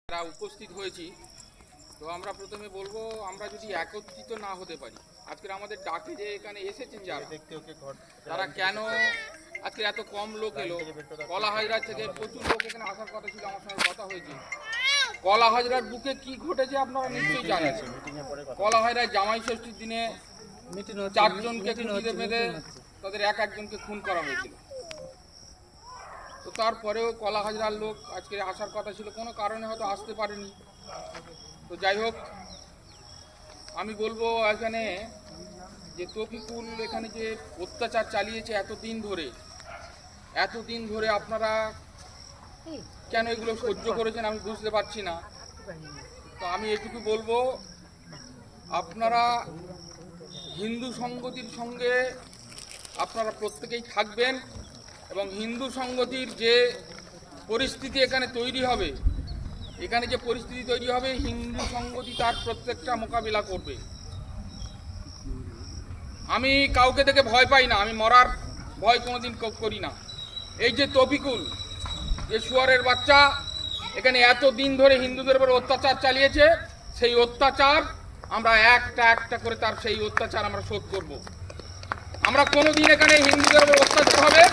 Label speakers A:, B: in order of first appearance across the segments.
A: যারা উপস্থিত হয়েছি, তো আমরা প্রথমে বলবো আমরা যদি একত্রিত না হতে পারি, আজকের আমাদের ডাকে যে এখানে এসেছেন যারা, তারা কেন আজকে এত কম লোক এলো? কলা হাজরা থেকে প্রচুর লোক এখানে আসার কথা ছিল, আমার সঙ্গে কথা হয়েছে। কলা হাজরার বুকে কি ঘটেছে আপনারা নিশ্চয়ই জানেন। কলা হাজরায় জামাই ষষ্ঠীর দিনে 4 জনকে খুঁজে বেঁধে তাদের একজনকে খুন করা হয়েছিল। তো তারপরেও কলা হাজরার লোক আজকে আসার কথা ছিল, কোনো কারণে হয়তো আসতে পারেনি। তো যাই হোক, আমি বলবো এখানে যে তৌফিকুল এখানে যে অত্যাচার চালিয়েছে এতদিন ধরে আপনারা কেন এগুলো সহ্য করেছেন আমি বুঝতে পারছি না। তো আমি এটুকু বলবো, আপনারা হিন্দু সংগতির সঙ্গে আপনারা প্রত্যেকেই থাকবেন এবং হিন্দু সংগতির যে পরিস্থিতি এখানে তৈরি হবে, হিন্দু সংগতি তার প্রত্যেকটা মোকাবিলা করবে। আমি কাউকে দেখে ভয় পাই না, আমি মরার ভয় কোনোদিন করি না। এই যে তৌফিকুল, যে শুয়ারের বাচ্চা এখানে এতদিন ধরে হিন্দুদের উপর অত্যাচার চালিয়েছে, সেই অত্যাচার আমরা একটা করে তার সেই অত্যাচার আমরা শোধ করব। আমরা কোনোদিন এখানে হিন্দুদের উপর অত্যাচার হবে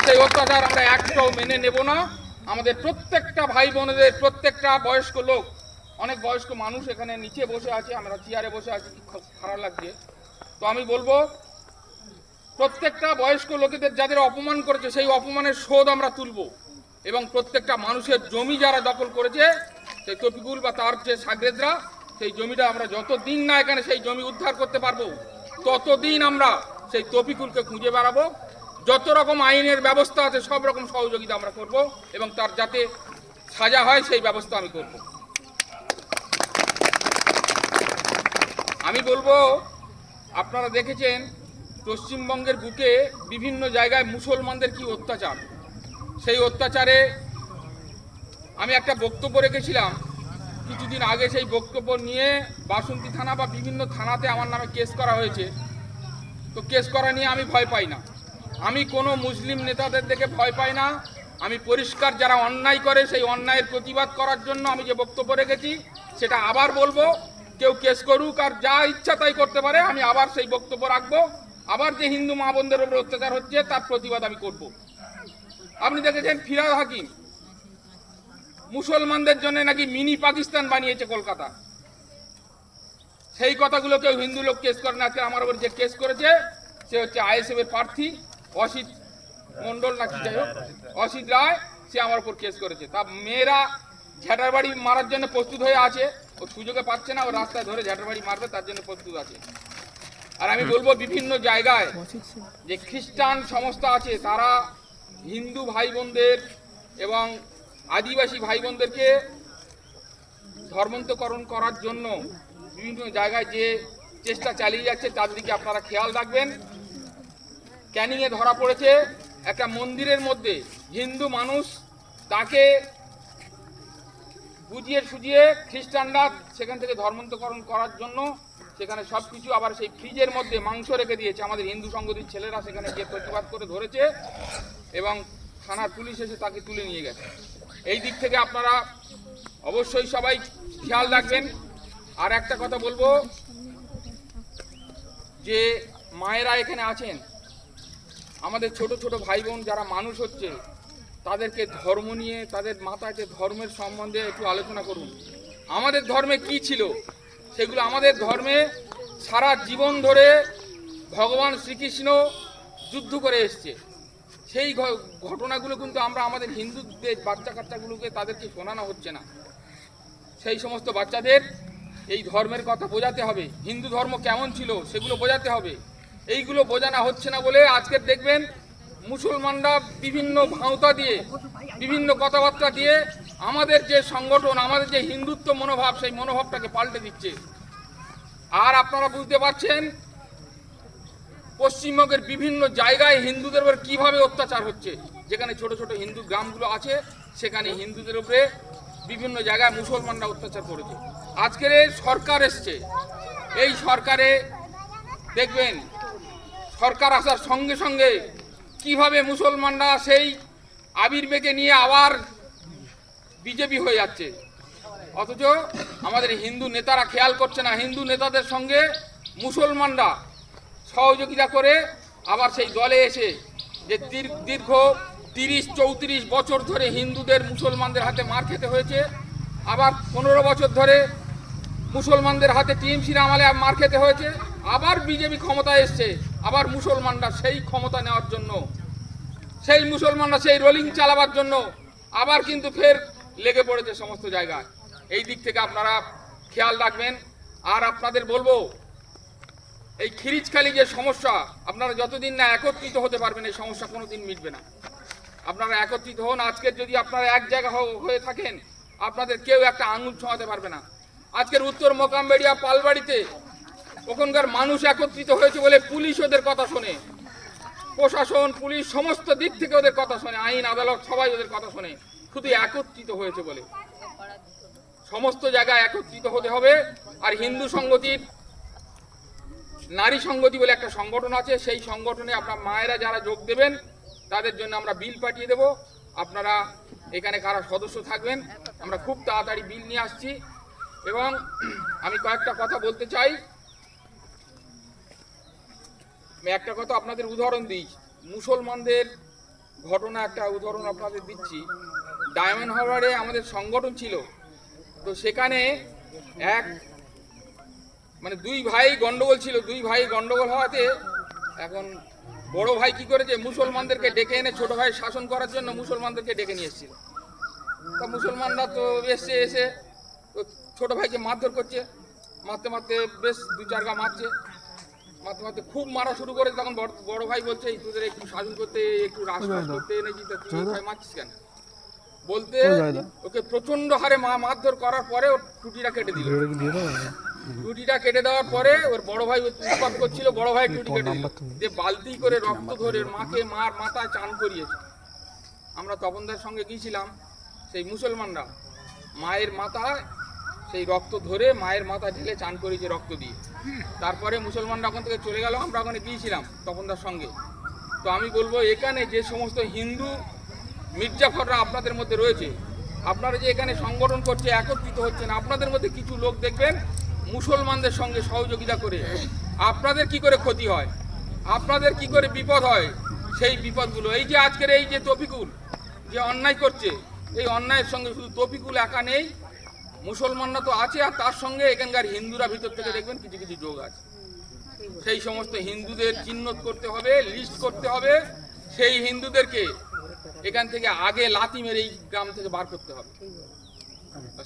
A: সেই অত্যাচার আমরা একটাও মেনে নেব না। আমাদের প্রত্যেকটা ভাই বোনদের, প্রত্যেকটা বয়স্ক লোক, অনেক বয়স্ক মানুষ এখানে নিচে বসে আছে, আমরা চেয়ারে বসে আছি, খুব খারাপ লাগছে। তো আমি বলবো, প্রত্যেকটা বয়স্ক লোকেদের যাদের অপমান করেছে সেই অপমানের শোধ আমরা তুলব এবং প্রত্যেকটা মানুষের জমি যারা দখল করেছে, সেই তৌফিকুল বা তার যে সাগরেদরা, সেই জমিটা আমরা যতদিন না এখানে সেই জমি উদ্ধার করতে পারবো ততদিন আমরা সেই তৌফিকুলকে খুঁজে বেড়াবো। যত রকম আইনের ব্যবস্থা আছে সব রকম সহযোগিতা আমরা করব এবং তার যাতে সাজা হয় সেই ব্যবস্থা আমি করব। আমি বলবো, আপনারা দেখেছেন পশ্চিমবঙ্গের বুকে বিভিন্ন জায়গায় মুসলমানদের কি অত্যাচার। সেই অত্যাচারে আমি একটা বক্তব্য রেখেছিলাম কিছুদিন আগে, সেই বক্তব্য নিয়ে বাসন্তী থানা বা বিভিন্ন থানাতে আমার নামে কেস করা হয়েছে। তো কেস করা নিয়ে আমি ভয় পাই না, আমি কোনো মুসলিম নেতাদের দেখে ভয় পাই না। আমি পরিষ্কার যারা অন্যায় করে সেই অন্যায়ের প্রতিবাদ করার জন্য আমি যে বক্তব্য রেখেছি সেটা আবার বলবো। কেউ কেস করুক আর যা ইচ্ছা তাই করতে পারে, আমি আবার সেই বক্তব্য রাখবো। আবার যে হিন্দু মা বোনদের উপর অত্যাচার হচ্ছে তার প্রতিবাদ আমি করব। আপনি দেখেছেন ফিরহাদ হাকিম মুসলমানদের জন্য নাকি মিনি পাকিস্তান বানিয়েছে কলকাতা, সেই কথাগুলো কেউ হিন্দু লোক কেস করে না। আজকে আমার উপর যে কেস করেছে সে হচ্ছে আইএসএফ এর প্রার্থী অসিত মন্ডল নাকি, যাই হোক অসিত রায়, সে আমার উপর কেস করেছে। তা মেয়েরা ঝ্যাটার বাড়ি মারার জন্য প্রস্তুত হয়ে আছে, ও সুযোগে পাচ্ছে না, ও রাস্তায় ধরে ঝ্যাটার বাড়ি মারবে তার জন্য প্রস্তুত আছে। আর আমি বলবো, বিভিন্ন জায়গায় যে খ্রিস্টান সংস্থা আছে তারা হিন্দু ভাই বোনদের এবং আদিবাসী ভাই বোনদেরকে ধর্মান্তকরণ করার জন্য বিভিন্ন জায়গায় যে চেষ্টা চালিয়ে যাচ্ছে তার দিকে আপনারা খেয়াল রাখবেন। ক্যানিংয়ে ধরা পড়েছে একটা মন্দিরের মধ্যে হিন্দু মানুষ, তাকে বুঝিয়ে সুজিয়ে খ্রিস্টানরা সেখান থেকে ধর্মান্তকরণ করার জন্য সেখানে সব কিছু আবার সেই ফ্রিজের মধ্যে মাংস রেখে দিয়েছে। আমাদের হিন্দু সংগঠিত ছেলেরা সেখানে গিয়ে প্রতিবাদ করে ধরেছে এবং থানার পুলিশ এসে তাকে তুলে নিয়ে গেছে। এই দিক থেকে আপনারা অবশ্যই সবাই খেয়াল রাখবেন। আর একটা কথা বলবো, যে মায়েরা এখানে আছেন, আমাদের ছোট ছোট ভাই বোন যারা মানুষ হচ্ছে, তাদেরকে ধর্ম নিয়ে, তাদের মাতাকে ধর্মের সম্বন্ধে একটু আলোচনা করুন। আমাদের ধর্মে কি ছিল সেগুলো, আমাদের ধর্মে সারা জীবন ধরে ভগবান শ্রীকৃষ্ণ যুদ্ধ করে এসছে, সেই ঘটনাগুলো কিন্তু আমরা আমাদের হিন্দুদের বাচ্চা কাচ্চাগুলোকে তাদেরকে শোনানো হচ্ছে না। সেই সমস্ত বাচ্চাদের এই ধর্মের কথা বোঝাতে হবে, হিন্দু ধর্ম কেমন ছিল সেগুলো বোঝাতে হবে। এইগুলো বোঝানো হচ্ছে না বলে আজকে দেখবেন মুসলমানরা বিভিন্ন ভাঁওতা দিয়ে, বিভিন্ন কথাবার্তা দিয়ে আমাদের যে সংগঠন, আমাদের যে হিন্দুত্ব মনোভাব, সেই মনোভাবটাকে পাল্টে দিচ্ছে। আর আপনারা বুঝতে পারছেন পশ্চিমবঙ্গের বিভিন্ন জায়গায় হিন্দুদের উপর কীভাবে অত্যাচার হচ্ছে। যেখানে ছোট ছোট হিন্দু গ্রামগুলো আছে সেখানে হিন্দুদের উপরে বিভিন্ন জায়গায় মুসলমানরা অত্যাচার করেছে। আজকের সরকার এসছে, এই সরকারে দেখবেন সরকার আসার সঙ্গে সঙ্গে কিভাবে মুসলমানরা সেই আবির বেগে নিয়ে আবার বিজেপি হয়ে যাচ্ছে। অথচ আমাদের হিন্দু নেতারা খেয়াল করছে না, হিন্দু নেতাদের সঙ্গে মুসলমানরা সহযোগিতা করে আবার সেই দলে এসে যে দীর্ঘ 30-34 বছর ধরে হিন্দুদের মুসলমানদের হাতে মার খেতে হয়েছে, আবার 15 বছর ধরে মুসলমানদের হাতে টিএমসির আমলে মার খেতে হয়েছে, আবার বিজেপি ক্ষমতায় এসছে, আবার মুসলমানরা সেই ক্ষমতা নেওয়ার জন্য, সেই মুসলমানরা সেই রোলিং চালাবার জন্য আবার কিন্তু ফের লেগে পড়েছে সমস্ত জায়গায়। এই দিক থেকে আপনারা খেয়াল রাখবেন। আর আপনাদের বলবো, এই খিরিচখালি যে সমস্যা, আপনারা যতদিন না একত্রিত হতে পারবেন এই সমস্যা কোনোদিন মিটবে না। আপনারা একত্রিত হন। আজকের যদি আপনারা এক জায়গা হয়ে থাকেন, আপনাদের কেউ একটা আঙুল ছোঁয়াতে পারবে না। আজকের উত্তর মোকামবেড়িয়া পালবাড়িতে ওখানকার মানুষ একত্রিত হয়েছে বলে পুলিশ ওদের কথা শোনে, প্রশাসন, পুলিশ সমস্ত দিক থেকে ওদের কথা শোনে, আইন আদালত সবাই ওদের কথা শোনে, শুধু একত্রিত হয়েছে বলে। সমস্ত জায়গায় একত্রিত হতে হবে। আর হিন্দু সংগতির নারী সংগতি বলে একটা সংগঠন আছে, সেই সংগঠনে আপনার মায়েরা যারা যোগ দেবেন তাদের জন্য আমরা বিল পাঠিয়ে দেব। আপনারা এখানে কারা সদস্য থাকবেন, আমরা খুব তাড়াতাড়ি বিল নিয়ে আসছি। এবং আমি কয়েকটা কথা বলতে চাই। আমি একটা কথা আপনাদের উদাহরণ দিই, মুসলমানদের ঘটনা একটা উদাহরণ আপনাদের দিচ্ছি। ডায়মন্ড হারবারে আমাদের সংগঠন ছিল, তো সেখানে দুই ভাই গন্ডগোল ছিল। দুই ভাই গন্ডগোল হওয়াতে এখন বড় ভাই কি করেছে, মুসলমানদেরকে ডেকে এনে ছোট ভাই শাসন করার জন্য মুসলমানদেরকে ডেকে নিয়ে এসেছিল। তা মুসলমানরা তো এসে তো ছোট ভাইকে মারধর করছে, মারতে মারতে বেশ 2-4 গা মারছে, মারতে মারতে খুব মারা শুরু করেছে। তখন বড় ভাই বলছে, তোদের একটু শাসন করতে, একটু রাজপাস করতে এনেছি, তা তুই ভাই মারছিস কেন বলতে ওকে প্রচন্ড হারে মারধর করার পরে ওর টুটিটা কেটে দিল। টুটিটা কেটে দেওয়ার পরে ওর বড় ভাই উৎপাত করছিল, বড় ভাই টুটি কেটে দিল, যে বালতি করে রক্ত ধরে মাকে মাথায় চান করিয়েছে। আমরা তপনদার সঙ্গে গিয়েছিলাম, সেই মুসলমানরা মায়ের মাথায় সেই রক্ত ধরে মায়ের মাথায় ঢেলে চান করিয়েছে রক্ত দিয়ে। তারপরে মুসলমানরা ওখান থেকে চলে গেল, আমরা ওখানে গিয়েছিলাম তপনদার সঙ্গে। তো আমি বলবো, এখানে যে সমস্ত হিন্দু মির্জাফররা আপনাদের মধ্যে রয়েছে, আপনারা যে এখানে সংগঠন করছে, একত্রিত হচ্ছেন, আপনাদের মধ্যে কিছু লোক দেখবেন মুসলমানদের সঙ্গে সহযোগিতা করে আপনাদের কি করে ক্ষতি হয়, আপনাদের কি করে বিপদ হয়, সেই বিপদগুলো এই যে আজকের এই যে তফিকুল যে অন্যায় করছে, এই অন্যায়ের সঙ্গে শুধু তফিকুল একা নেই, মুসলমানরা তো আছে, আর তার সঙ্গে এখানকার হিন্দুরা ভিতর থেকে দেখবেন কিছু কিছু যোগ আছে। সেই সমস্ত হিন্দুদের চিহ্নিত করতে হবে, লিস্ট করতে হবে, সেই হিন্দুদেরকে এখান থেকে আগে লাথি মেরে এই গ্রাম থেকে বার করতে হবে।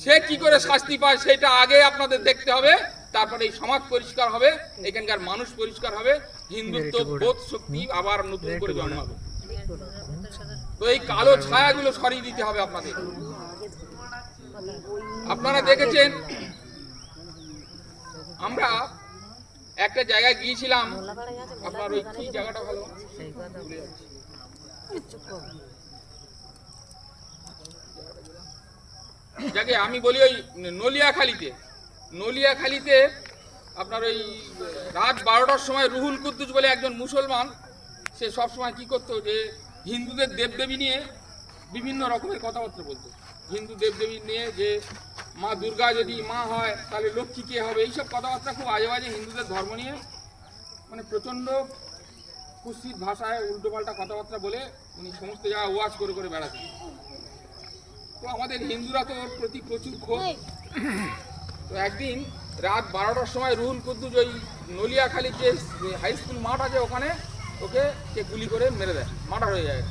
A: সে কি করে শাস্তি পায় সেটা আগে আপনাদের দেখতে হবে, তারপরে এই সমাজ পরিষ্কার হবে, এখানকার মানুষ পরিষ্কার হবে, হিন্দুত্ব বোধ শক্তি আবার নতুন করে জন্মাবে। তো এই কালো ছায়াগুলো সরিয়ে দিতে হবে আপনাদের। আপনারা দেখেছেন, আমরা একটা জায়গায় গিয়েছিলাম, আপনার ওই কি জায়গাটা ভালো, যাকে আমি বলি ওই নলিয়াখালীতে আপনার ওই রাত 12টার সময় রুহুল কুদ্দুস বলে একজন মুসলমান, সে সবসময় কি করতো, যে হিন্দুদের দেবদেবী নিয়ে বিভিন্ন রকমের কথাবার্তা বলতো। হিন্দু দেবদেবী নিয়ে, যে মা দুর্গা যদি মা হয় তাহলে লক্ষ্মী কে হবে, এইসব কথাবার্তা খুব আজে বাজে হিন্দুদের ধর্ম নিয়ে, প্রচণ্ড কুৎসিত ভাষায় উল্টোপাল্টা কথাবার্তা বলে উনি সমস্ত জায়গায় ওয়াজ করে করে বেড়াতেন। তো আমাদের হিন্দুরা তো ওর প্রতি প্রচুর ক্ষোভ। তো একদিন রাত 12টার সময় রুহুল কুদ্দুস ওই নলিয়াখালীর যে হাই স্কুল মাঠ আছে ওখানে ওকে সে গুলি করে মেরে দেয়, মার্ডার হয়ে যায়।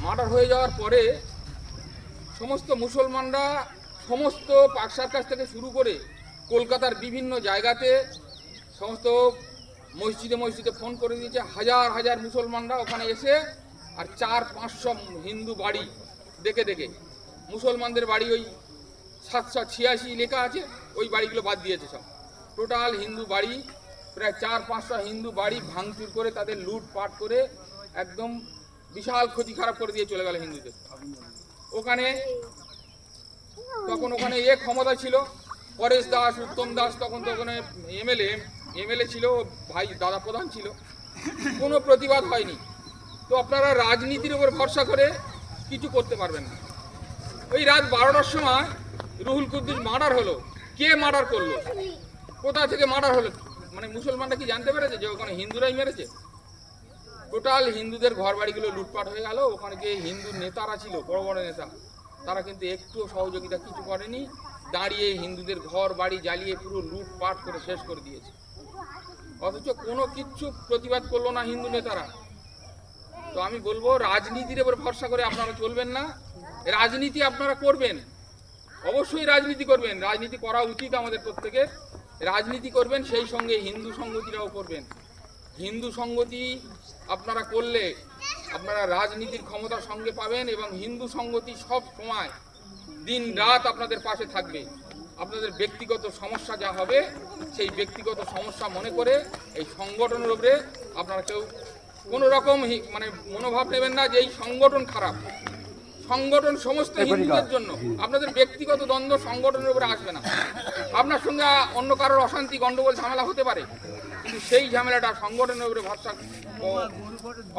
A: মার্ডার হয়ে যাওয়ার পরে সমস্ত মুসলমানরা, সমস্ত পাকসার কাছ থেকে শুরু করে কলকাতার বিভিন্ন জায়গাতে সমস্ত মসজিদে ফোন করে দিয়েছে। হাজার হাজার মুসলমানরা ওখানে এসে, আর 400-500 হিন্দু বাড়ি দেখে দেখে, মুসলমানদের বাড়ি ওই 786 লেখা আছে, ওই বাড়িগুলো বাদ দিয়েছে সব। টোটাল হিন্দু বাড়ি প্রায় 400-500 হিন্দু বাড়ি ভাঙচুর করে, তাদের লুটপাট করে একদম বিশাল ক্ষতি খারাপ করে দিয়ে চলে গেল হিন্দুদের। তখন ওখানে ক্ষমতা ছিল পরেশ দাস, উত্তম দাস, তখন তো ওখানে এমএলএ ছিল, ভাই দাদা প্রধান ছিল, কোনো প্রতিবাদ হয়নি। তো আপনারা রাজনীতির উপর ভরসা করে কিছু করতে পারবেন না। ওই রাত 12টার সময় রুহুল কুদ্দুস মার্ডার হলো, কে মার্ডার করলো, কোথা থেকে মার্ডার হলো? মানে মুসলমানরা কি জানতে পেরেছে যে ওখানে হিন্দুরাই মেরেছে? টোটাল হিন্দুদের ঘর বাড়িগুলো লুটপাট হয়ে গেল। ওখানে যে হিন্দু নেতারা ছিল, বড় বড় নেতা, তারা কিন্তু একটুও সহযোগিতা কিছু করেনি, দাঁড়িয়ে হিন্দুদের ঘর বাড়ি জ্বালিয়ে পুরো লুটপাট করে শেষ করে দিয়েছে। অথচ কোনো কিচ্ছু প্রতিবাদ করলো না হিন্দু নেতারা। তো আমি বলবো, রাজনীতির উপর ভরসা করে আপনারা চলবেন না। রাজনীতি আপনারা করবেন, অবশ্যই রাজনীতি করবেন, রাজনীতি করা উচিত আমাদের প্রত্যেকের। রাজনীতি করবেন, সেই সঙ্গে হিন্দু সংগতিটাও করবেন। হিন্দু সংগতি আপনারা করলে আপনারা রাজনীতির ক্ষমতার সঙ্গে পাবেন, এবং হিন্দু সংগতি সব সময় দিন রাত আপনাদের পাশে থাকবে। আপনাদের ব্যক্তিগত সমস্যা যা হবে, সেই ব্যক্তিগত সমস্যা মনে করে এই সংগঠনের উপরে আপনারা কেউ কোনো রকম মানে মনোভাব নেবেন না যে এই সংগঠন খারাপ। সংগঠন সমস্ত হিন্দুদের জন্য, আপনাদের ব্যক্তিগত দ্বন্দ্ব সংগঠনের উপরে আসবে না। আপনার সঙ্গে অন্য কারোর অশান্তি গন্ডগোল ঝামেলা হতে পারে, কিন্তু সেই ঝামেলাটা সংগঠনের উপরে ভরসা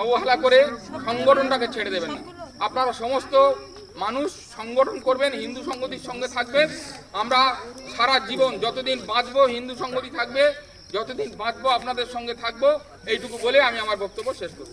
A: অবহেলা করে সংগঠনটাকে ছেড়ে দেবেন না। আপনারা সমস্ত মানুষ সংগঠন করবেন, হিন্দু সংগতির সঙ্গে থাকবেন। আমরা সারা জীবন যতদিন বাঁচবো হিন্দু সংগতি থাকবে, যতদিন বাঁচবো আপনাদের সঙ্গে থাকবো। এইটুকু বলে আমি আমার বক্তব্য শেষ করব।